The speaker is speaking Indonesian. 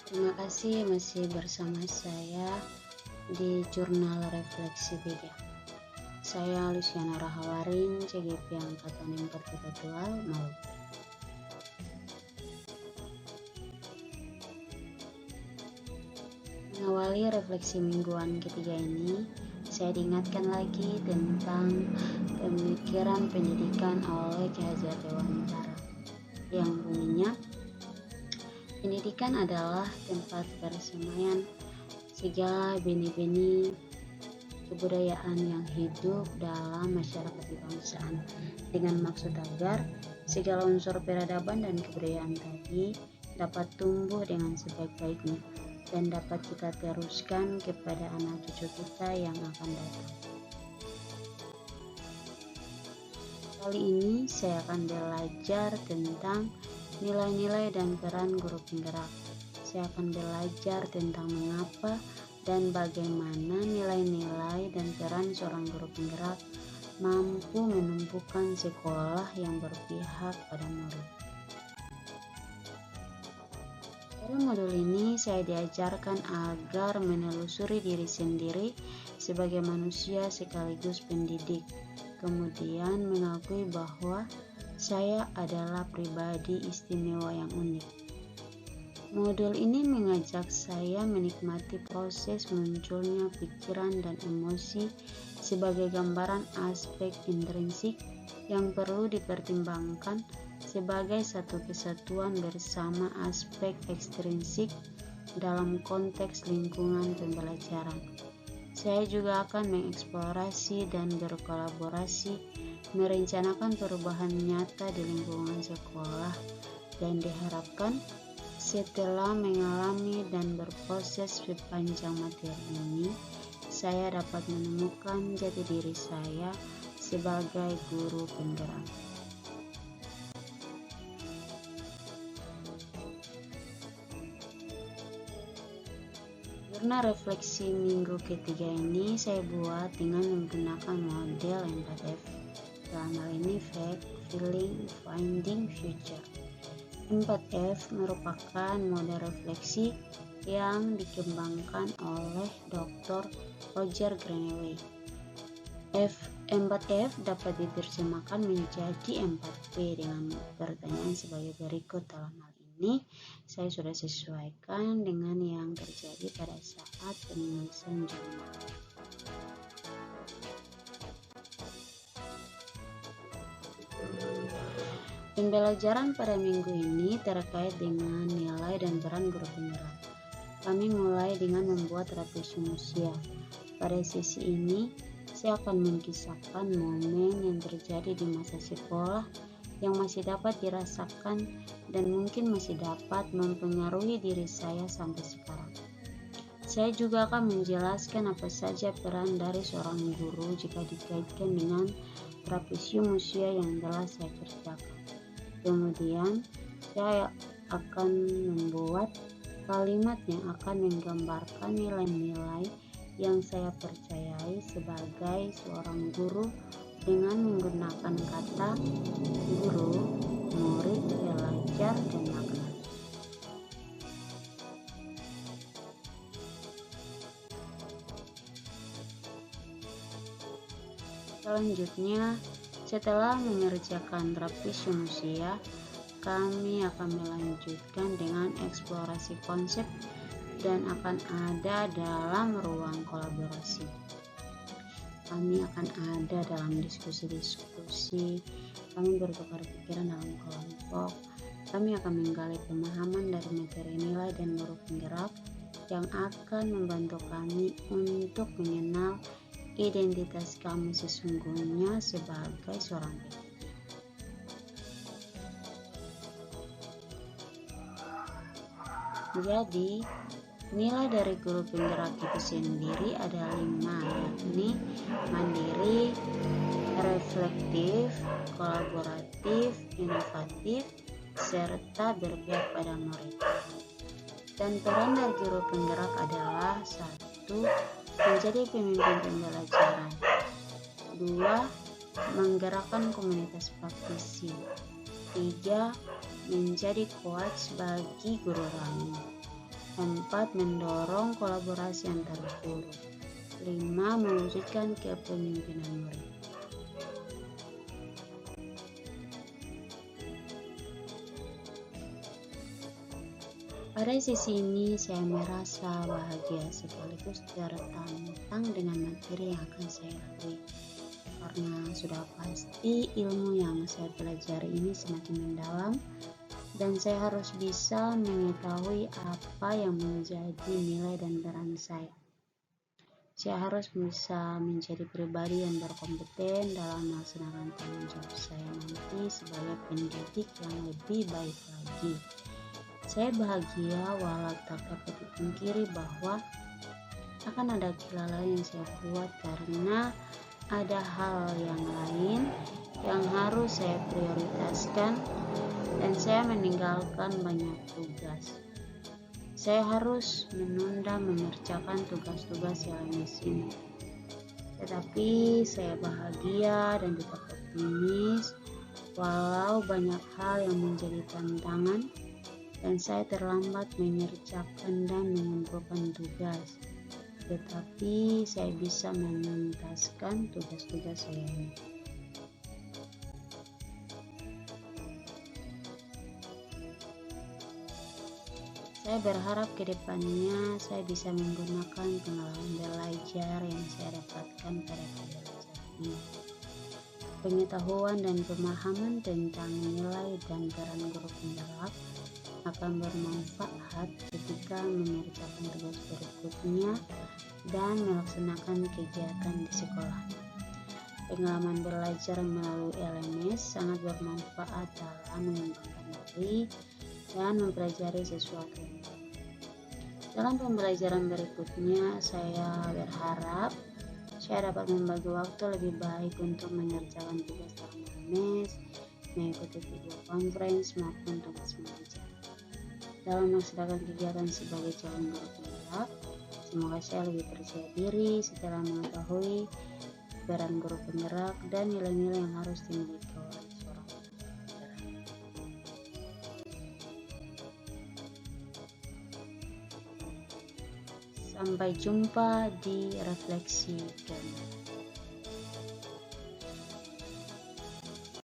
Terima kasih masih bersama saya di Jurnal Refleksi Beda. Saya Luciana Rahawarin, CGP Angkatan 432, Maluku. Mengawali refleksi mingguan ketiga ini, saya diingatkan lagi tentang pemikiran pendidikan oleh Ki Hajar Dewantara yang bunyinya, pendidikan adalah tempat persemaian segala benih-benih kebudayaan yang hidup dalam masyarakat kebangsaan, dengan maksud agar segala unsur peradaban dan kebudayaan tadi dapat tumbuh dengan sebaik-baiknya dan dapat kita teruskan kepada anak cucu kita yang akan datang. Kali ini saya akan belajar tentang nilai-nilai dan peran guru penggerak. Saya akan belajar tentang mengapa dan bagaimana nilai-nilai dan peran seorang guru penggerak mampu menumbuhkan sekolah yang berpihak pada murid. Pada modul ini saya diajarkan agar menelusuri diri sendiri sebagai manusia sekaligus pendidik, kemudian mengakui bahwa saya adalah pribadi istimewa yang unik. Modul ini mengajak saya menikmati proses munculnya pikiran dan emosi sebagai gambaran aspek intrinsik yang perlu dipertimbangkan sebagai satu kesatuan bersama aspek ekstrinsik dalam konteks lingkungan pembelajaran. Saya juga akan mengeksplorasi dan berkolaborasi merencanakan perubahan nyata di lingkungan sekolah, dan diharapkan setelah mengalami dan berproses sepanjang materi ini, saya dapat menemukan jati diri saya sebagai guru penggerak. Jurnal refleksi minggu ketiga ini saya buat dengan menggunakan model 4F. Dalam hal ini Fact, Feeling, Finding, Future. 4F merupakan model refleksi yang dikembangkan oleh Dr. Roger Granaway. 4F dapat diterjemahkan menjadi 4P dengan pertanyaan sebagai berikut. Dalam hal ini saya sudah sesuaikan dengan yang terjadi pada saat penulisan jurnal. Pembelajaran pada minggu ini terkait dengan nilai dan peran guru penggerak. Kami mulai dengan membuat trapesium usia. Pada sesi ini, saya akan mengisahkan momen yang terjadi di masa sekolah yang masih dapat dirasakan dan mungkin masih dapat mempengaruhi diri saya sampai sekarang. Saya juga akan menjelaskan apa saja peran dari seorang guru jika dikaitkan dengan trapesium usia yang telah saya kerjakan. Kemudian, saya akan membuat kalimat yang akan menggambarkan nilai-nilai yang saya percayai sebagai seorang guru dengan menggunakan kata guru, murid, pelajar, dan makna. Selanjutnya, setelah mengerjakan trapesium usia, kami akan melanjutkan dengan eksplorasi konsep dan akan ada dalam ruang kolaborasi. Kami akan ada dalam diskusi-diskusi, kami bertukar pikiran dalam kelompok, kami akan menggali pemahaman dari materi nilai dan guru penggerak yang akan membantu kami untuk mengenal identitas kami sesungguhnya sebagai seorang pendidik. Jadi, nilai dari guru penggerak itu sendiri ada 5, yakni mandiri, reflektif, kolaboratif, inovatif, serta berpihak pada murid. Dan peran dari guru penggerak adalah 1. Menjadi pemimpin pembelajaran. 2. Menggerakkan komunitas praktisi. 3. Menjadi coach bagi guru lain. 4. Mendorong kolaborasi antar guru. 5. Mewujudkan kepemimpinan murid. Pada sisi ini saya merasa bahagia sekaligus tertantang dengan materi yang akan saya lalui, karena sudah pasti ilmu yang saya pelajari ini semakin mendalam dan saya harus bisa mengetahui apa yang menjadi nilai dan peran saya. Saya harus bisa menjadi pribadi yang berkompeten dalam melaksanakan tanggung jawab saya nanti sebagai pendidik yang lebih baik lagi. Saya bahagia walau tak dapat dipungkiri bahwa akan ada kelalaian yang saya buat karena ada hal yang lain yang harus saya prioritaskan dan saya meninggalkan banyak tugas. Saya harus menunda mengerjakan tugas-tugas yang lain di sini. Tetapi saya bahagia dan tetap optimis walau banyak hal yang menjadi tantangan dan saya terlambat mengerjakan dan mengumpulkan tugas, tetapi saya bisa menuntaskan tugas-tugas saya ini. Saya berharap ke depannya saya bisa menggunakan pengalaman belajar yang saya dapatkan pada pembelajaran ini. Pengetahuan dan pemahaman tentang nilai dan peran guru penggerak akan bermanfaat ketika mengerjakan tugas berikutnya dan melaksanakan kegiatan di sekolah. Pengalaman belajar melalui LMS sangat bermanfaat dalam mengembangkan diri dan mempelajari sesuatu yang baru. Dalam pembelajaran berikutnya, saya berharap saya dapat membagi waktu lebih baik untuk mengerjakan tugas dalam LMS, mengikuti video conference maupun tugas mengajar. Dalam melaksanakan kegiatan sebagai calon guru penggerak, semoga saya lebih percaya diri setelah mengetahui peran guru penggerak dan nilai-nilai yang harus dimiliki oleh seorang guru penggerak. Sampai jumpa di refleksi gambar.